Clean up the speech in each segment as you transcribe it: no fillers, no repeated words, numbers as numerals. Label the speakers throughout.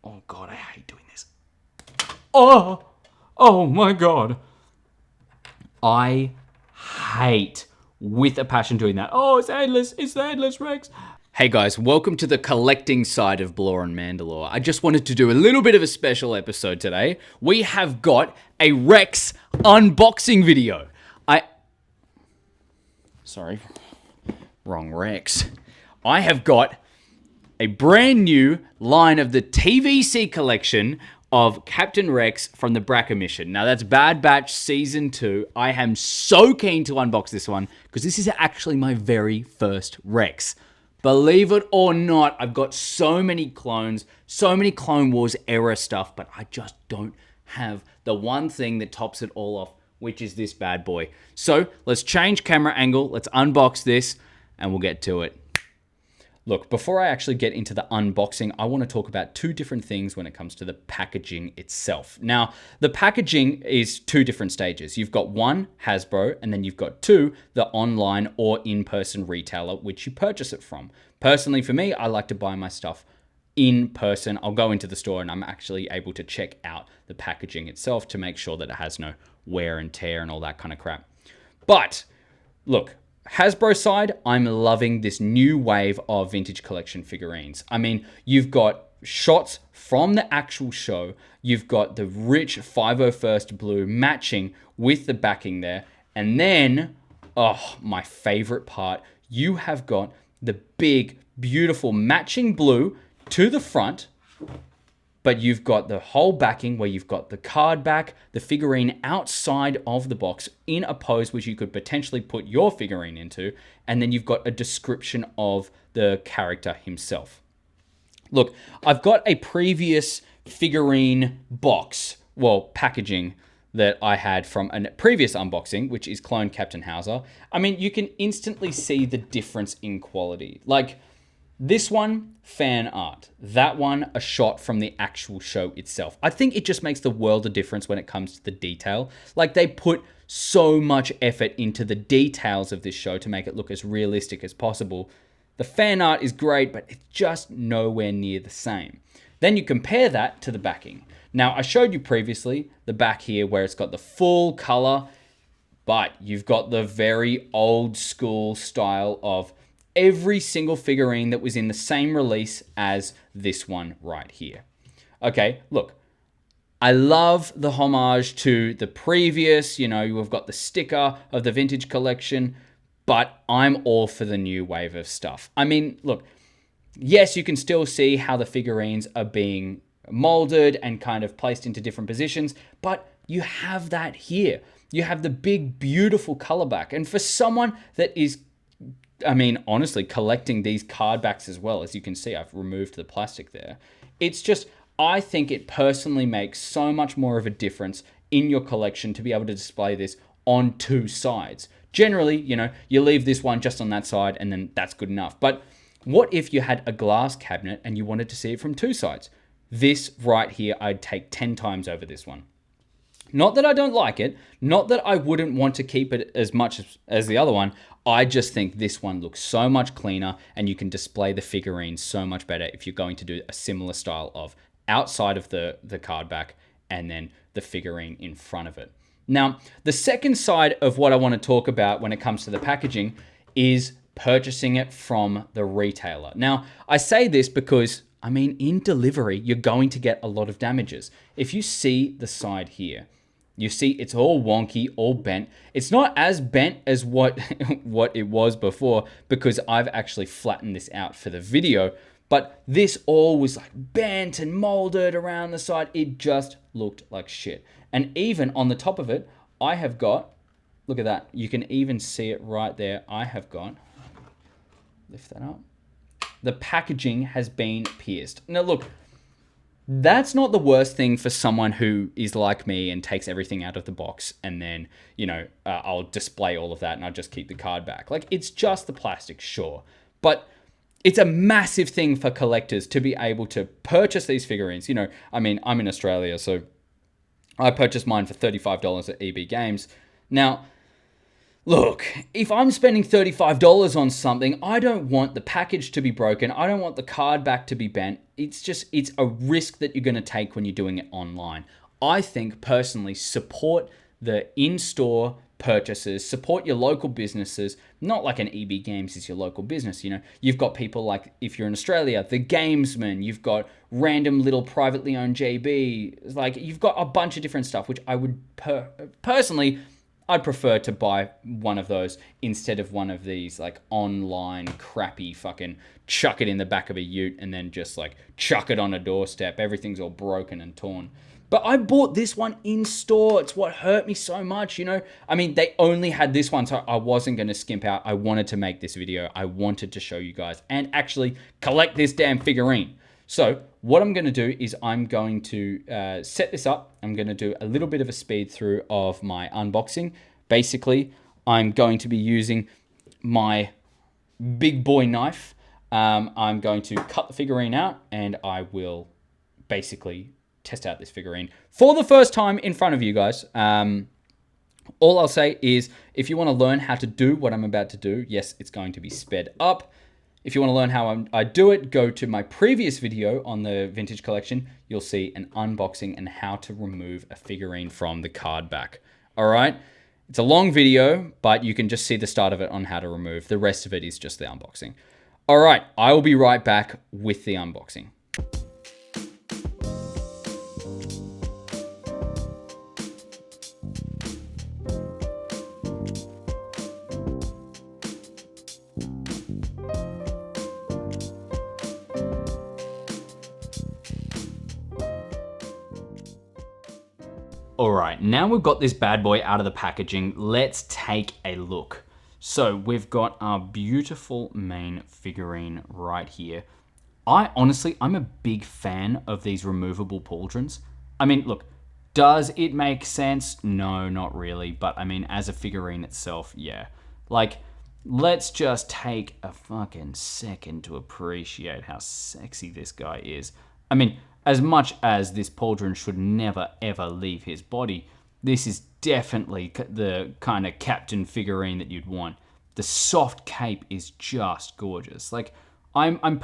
Speaker 1: Oh God, I hate doing this. Oh my God. I hate with a passion doing that. Oh, it's the endless Rex. Hey guys, welcome to the collecting side of Blore and Mandalore. I just wanted to do a little bit of a special episode today. We have got a Rex unboxing video. Sorry, wrong Rex. I have got a brand new line of the TVC collection of Captain Rex from the Bracca mission. Now that's Bad Batch Season 2. I am so keen to unbox this one because this is actually my very first Rex. Believe it or not, I've got so many clones, so many Clone Wars era stuff, but I just don't have the one thing that tops it all off, which is this bad boy. So let's change camera angle, let's unbox this, and we'll get to it. Look, before I actually get into the unboxing, I want to talk about two different things when it comes to the packaging itself. Now, the packaging is two different stages. You've got one, Hasbro, and then you've got two, the online or in-person retailer, which you purchase it from. Personally, for me, I like to buy my stuff in person. I'll go into the store and I'm actually able to check out the packaging itself to make sure that it has no wear and tear and all that kind of crap. But look, Hasbro side, I'm loving this new wave of vintage collection figurines. I mean, you've got shots from the actual show. You've got the rich 501st blue matching with the backing there. And then, oh, my favorite part, you have got the big, beautiful matching blue to the front, but you've got the whole backing where you've got the card back, the figurine outside of the box in a pose which you could potentially put your figurine into, and then you've got a description of the character himself. Look, I've got a previous figurine box, well, packaging that I had from a previous unboxing, which is Clone Captain Hauser. I mean, you can instantly see the difference in quality. Like, this one, fan art. That one, a shot from the actual show itself. I think it just makes the world of difference when it comes to the detail. Like, they put so much effort into the details of this show to make it look as realistic as possible. The fan art is great, but it's just nowhere near the same. Then you compare that to the backing. Now, I showed you previously the back here where it's got the full color, but you've got the very old school style of every single figurine that was in the same release as this one right here. Okay, look, I love the homage to the previous, you've got the sticker of the vintage collection, but I'm all for the new wave of stuff. I mean, look, yes, you can still see how the figurines are being molded and kind of placed into different positions, but you have that here. You have the big, beautiful color back. And for someone that is, I mean, honestly, collecting these card backs as well, as you can see, I've removed the plastic there. It's just, I think it personally makes so much more of a difference in your collection to be able to display this on two sides. Generally, you leave this one just on that side and then that's good enough. But what if you had a glass cabinet and you wanted to see it from two sides? This right here, I'd take 10 times over this one. Not that I don't like it, not that I wouldn't want to keep it as much as the other one. I just think this one looks so much cleaner and you can display the figurines so much better if you're going to do a similar style of outside of the card back and then the figurine in front of it. Now, the second side of what I want to talk about when it comes to the packaging is purchasing it from the retailer. Now, I say this because, I mean, in delivery, you're going to get a lot of damages. If you see the side here, you see it's all wonky, all bent. It's not as bent as what it was before because I've actually flattened this out for the video, but this all was like bent and molded around the side. It just looked like shit. And even on the top of it, I have got, look at that. You can even see it right there. I have got, lift that up. The packaging has been pierced. Now look, that's not the worst thing for someone who is like me and takes everything out of the box and then, I'll display all of that and I'll just keep the card back. Like, it's just the plastic, sure. But it's a massive thing for collectors to be able to purchase these figurines. I mean, I'm in Australia, so I purchased mine for $35 at EB Games. Now, Look, if I'm spending $35 on something, I don't want the package to be broken. I don't want the card back to be bent. It's a risk that you're going to take when you're doing it online. I think personally, support the in-store purchases, support your local businesses, not like an EB Games is your local business. You know, you've got people like, if you're in Australia, the Gamesman, you've got random little privately owned JB, like you've got a bunch of different stuff, which I would personally, I'd prefer to buy one of those instead of one of these like online crappy fucking chuck it in the back of a ute and then just like chuck it on a doorstep. Everything's all broken and torn. But I bought this one in store. It's what hurt me so much, you know? I mean, they only had this one, so I wasn't going to skimp out. I wanted to make this video. I wanted to show you guys and actually collect this damn figurine. So what I'm going to do is I'm going to set this up. I'm going to do a little bit of a speed through of my unboxing. Basically, I'm going to be using my big boy knife. I'm going to cut the figurine out and I will basically test out this figurine for the first time in front of you guys. All I'll say is if you want to learn how to do what I'm about to do, yes, it's going to be sped up. If you want to learn how I do it, go to my previous video on the vintage collection. You'll see an unboxing and how to remove a figurine from the card back. All right. It's a long video, but you can just see the start of it on how to remove. The rest of it is just the unboxing. All right. I will be right back with the unboxing. All right, now we've got this bad boy out of the packaging, let's take a look. So we've got our beautiful main figurine right here. I'm a big fan of these removable pauldrons. I mean, look, does it make sense? No, not really. But I mean, as a figurine itself, yeah. Like, let's just take a fucking second to appreciate how sexy this guy is. I mean, as much as this pauldron should never ever leave his body, this is definitely the kind of captain figurine that you'd want. The soft cape is just gorgeous. Like, I'm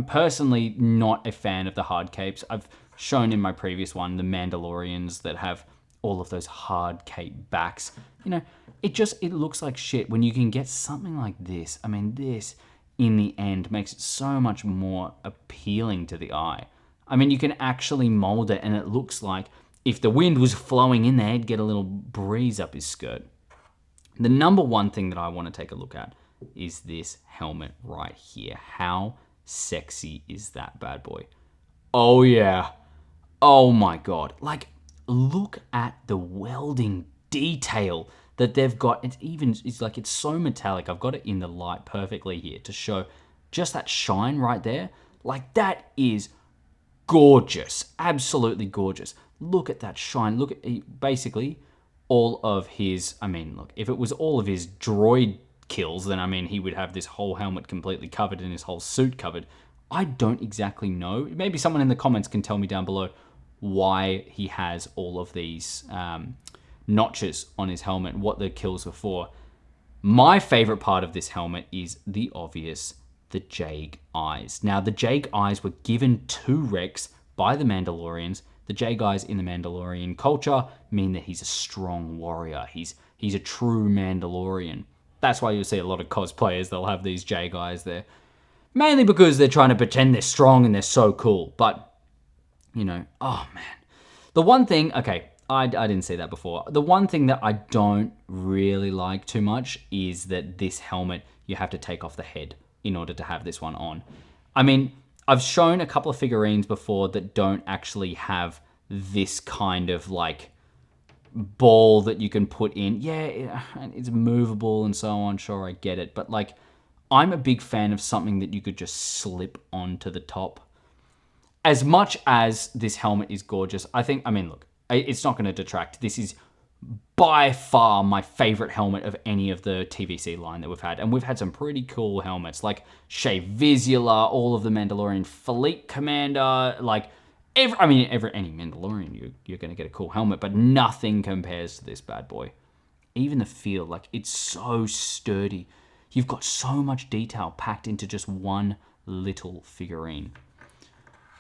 Speaker 1: personally not a fan of the hard capes. I've shown in my previous one the Mandalorians that have all of those hard cape backs. You know, it looks like shit when you can get something like this. I mean, this in the end makes it so much more appealing to the eye. I mean, you can actually mold it and it looks like if the wind was flowing in there, it'd get a little breeze up his skirt. The number one thing that I want to take a look at is this helmet right here. How sexy is that bad boy? Oh yeah. Oh my God. Like, look at the welding detail that they've got. It's so metallic. I've got it in the light perfectly here to show just that shine right there. Like, that is gorgeous, absolutely gorgeous. Look at that shine. Look at basically all of his, I mean, look, if it was all of his droid kills, then I mean, he would have this whole helmet completely covered and his whole suit covered. I don't exactly know. Maybe someone in the comments can tell me down below why he has all of these notches on his helmet and what the kills were for. My favorite part of this helmet is the obvious, the Jade eyes. Now, the Jade eyes were given to Rex by the Mandalorians. The Jade eyes in the Mandalorian culture mean that he's a strong warrior. He's a true Mandalorian. That's why you'll see a lot of cosplayers, they'll have these Jade eyes there. Mainly because they're trying to pretend they're strong and they're so cool. But, you know, oh man. The one thing, okay, I didn't say that before. The one thing that I don't really like too much is that this helmet, you have to take off the head in order to have this one on. I mean, I've shown a couple of figurines before that don't actually have this kind of like ball that you can put in. Yeah, it's movable and so on. Sure, I get it. But like, I'm a big fan of something that you could just slip onto the top. As much as this helmet is gorgeous, I mean, look, it's not going to detract. This is by far my favorite helmet of any of the TVC line that we've had. And we've had some pretty cool helmets like Shea Vizsla, all of the Mandalorian Fleet Commander, like any Mandalorian, you're going to get a cool helmet, but nothing compares to this bad boy. even the feel, like it's so sturdy. You've got so much detail packed into just one little figurine.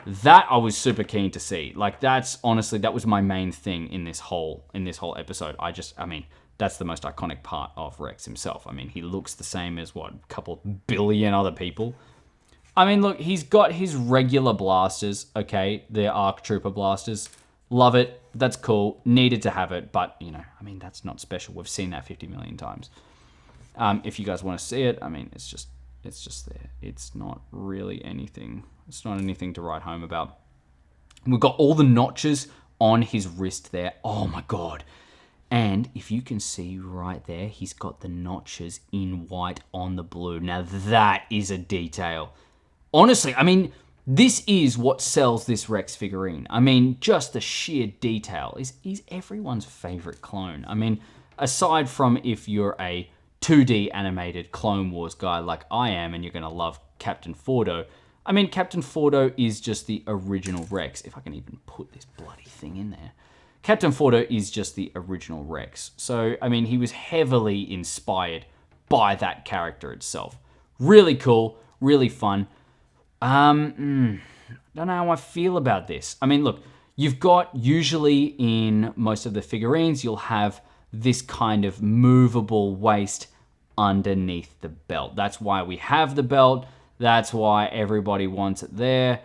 Speaker 1: That I was super keen to see. Like that's honestly, that was my main thing in this whole episode. I mean, that's the most iconic part of Rex himself. I mean, he looks the same as what, a couple billion other people. I mean, look, he's got his regular blasters, okay? The ARC Trooper blasters. Love it. That's cool. Needed to have it, but, you know, I mean, that's not special. We've seen that 50 million times. If you guys want to see it, I mean, it's just there. It's not really anything. It's not anything to write home about. We've got all the notches on his wrist there. Oh, my God. And if you can see right there, he's got the notches in white on the blue. Now, that is a detail. Honestly, I mean, this is what sells this Rex figurine. I mean, just the sheer detail. He's everyone's favorite clone. I mean, aside from if you're a 2D animated Clone Wars guy like I am, and you're going to love Captain Fordo. I mean, Captain Fordo is just the original Rex. If I can even put this bloody thing in there. Captain Fordo is just the original Rex. So, I mean, he was heavily inspired by that character itself. Really cool, really fun. Don't know how I feel about this. I mean, look, you've got usually in most of the figurines, you'll have this kind of movable waist underneath the belt. That's why we have the belt. That's why everybody wants it there.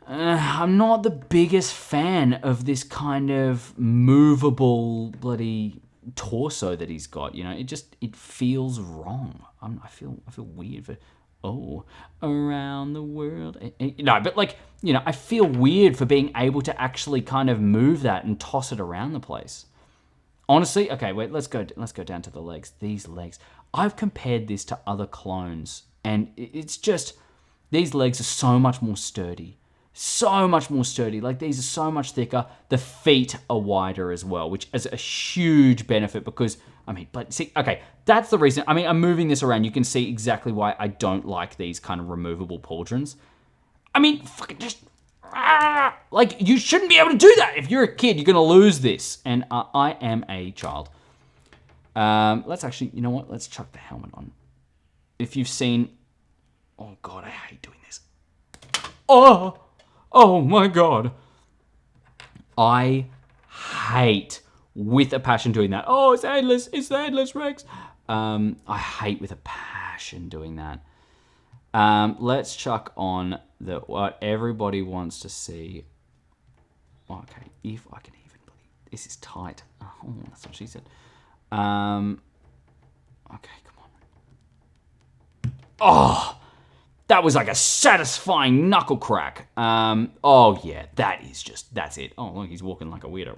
Speaker 1: I'm not the biggest fan of this kind of movable bloody torso that he's got. You know, it feels wrong. I feel weird for. Oh, around the world. No, but like, you know, I feel weird for being able to actually kind of move that and toss it around the place. Honestly, okay, wait, let's go down to the legs. These legs. I've compared this to other clones, and it's just, these legs are so much more sturdy. So much more sturdy. Like, these are so much thicker. The feet are wider as well, which is a huge benefit because, I mean, but see, okay, that's the reason. I mean, I'm moving this around. You can see exactly why I don't like these kind of removable pauldrons. I mean, fucking just, like, you shouldn't be able to do that. If you're a kid, you're going to lose this. And I am a child. Let's actually, you know what? Let's chuck the helmet on. If you've seen, oh God, I hate doing this. Oh my God. I hate with a passion doing that. Oh, it's the headless Rex. I hate with a passion doing that. Let's chuck on what everybody wants to see. Okay, if I can even believe this is tight. Oh, that's what she said. Okay, come on. Oh, that was like a satisfying knuckle crack. Oh yeah, that's it. Oh look, he's walking like a weirdo.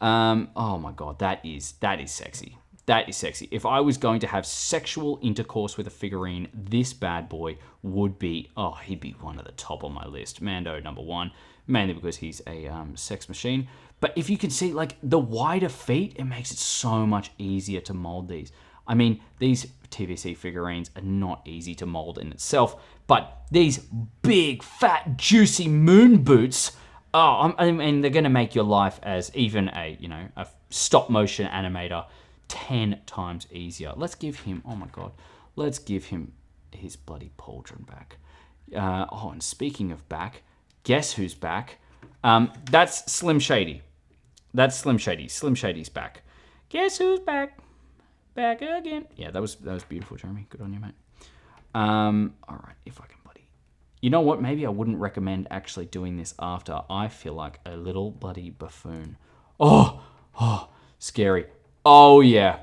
Speaker 1: Oh my God, that is sexy. That is sexy. If I was going to have sexual intercourse with a figurine, this bad boy would be, he'd be one of the top on my list. Mando, number one, mainly because he's a sex machine. But if you can see, like, the wider feet, it makes it so much easier to mold these. I mean, these TVC figurines are not easy to mold in itself, but these big, fat, juicy moon boots, I mean, they're going to make your life as even a stop motion animator 10 times easier. Let's give him, oh my God, let's give him his bloody pauldron back. And speaking of back, guess who's back? That's Slim Shady. That's Slim Shady. Slim Shady's back. Guess who's back? Back again. Yeah, that was beautiful, Jeremy. Good on you, mate. All right, if I can bloody... You know what? Maybe I wouldn't recommend actually doing this after. I feel like a little bloody buffoon. Oh, scary. Oh, yeah.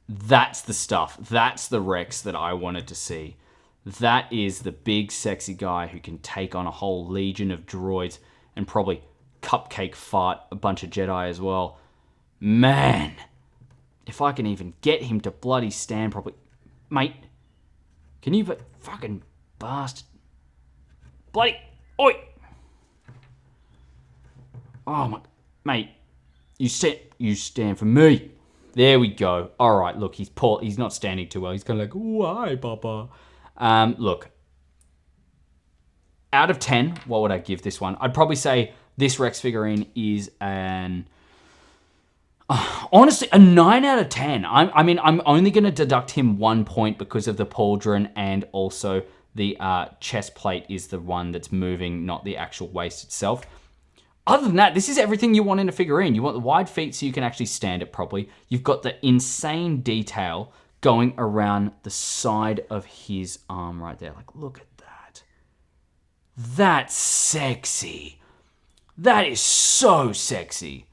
Speaker 1: That's the stuff. That's the Rex that I wanted to see. That is the big, sexy guy who can take on a whole legion of droids and probably cupcake fart a bunch of Jedi as well. Man, if I can even get him to bloody stand properly. Mate, can you but fucking bastard. Bloody, oi! Oh my, mate, you stand for me. There we go. All right, look, he's not standing too well. He's kind of like, why, Papa? Look, out of 10, what would I give this one? I'd probably say this Rex figurine is an Honestly, a 9 out of 10. I mean, I'm only going to deduct him 1 point because of the pauldron, and also the chest plate is the one that's moving, not the actual waist itself. Other than that, this is everything you want in a figurine. You want the wide feet so you can actually stand it properly. You've got the insane detail going around the side of his arm right there. Like, look at that. That's sexy. That is so sexy.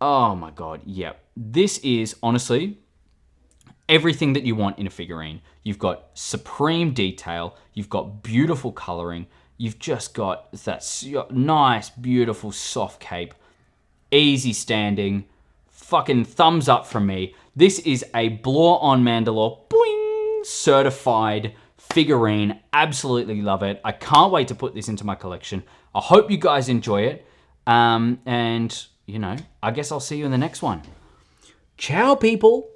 Speaker 1: Oh my god, yep. This is, honestly, everything that you want in a figurine. You've got supreme detail, you've got beautiful coloring, you've just got that nice, beautiful, soft cape, easy standing, fucking thumbs up from me. This is a Blore on Mandalore, boing, certified figurine. Absolutely love it. I can't wait to put this into my collection. I hope you guys enjoy it. And, you know, I guess I'll see you in the next one. Ciao, people.